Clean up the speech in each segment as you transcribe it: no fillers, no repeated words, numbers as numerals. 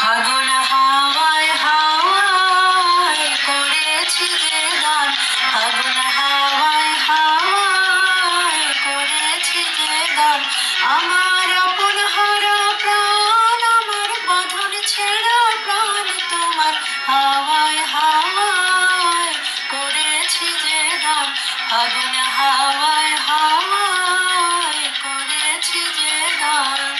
আগুন হাওয়ায় হাওয়ায় করেছি যে গান, আগুন হাওয়ায় হাওয়ায় করেছি যে গান। আমার আপন হারা প্রাণ, আমার বাঁধন ছেঁড়া প্রাণ, তোমার হাওয়ায় হাওয়ায় করেছি যে গান, আগুন হাওয়ায় হাওয়ায় করেছি যে গান।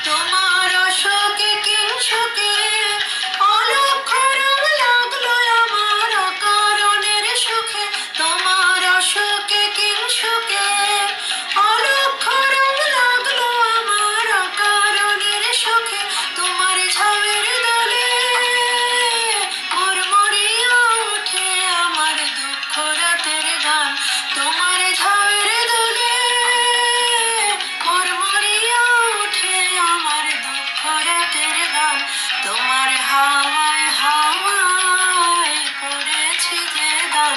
তোমার অশোকে কিংসুকে অলক্ষ রং লাগলো আমার অকারণের সুখে। তোমার অশোকে কিংসুকে অলক্ষ রং লাগলো আমার অকারণের সুখে। তোমার ঝামের দোলে মরমরিয়া উঠে আমার দুঃখ রাতের গান। তোমার ঝামের দোলে মরমরিয়া উঠে আমার দুঃখ রাতের গান। তোমার হাওয়ায় হাওয়ায় করেছি যে গান,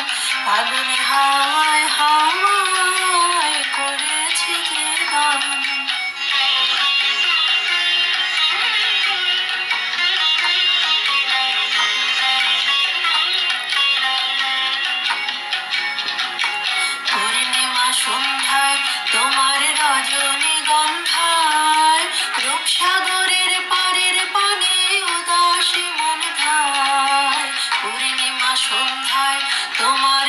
আগুন হাওয়ায় হাওয়ায় করেছি যে গান। পূর্ণিমা সন্ধ্যায় তোমার রজনীগন্ধায় রূপসাগরের পারের পানে উদাসী মন ধায়। পূর্ণিমা সন্ধ্যায় তোমার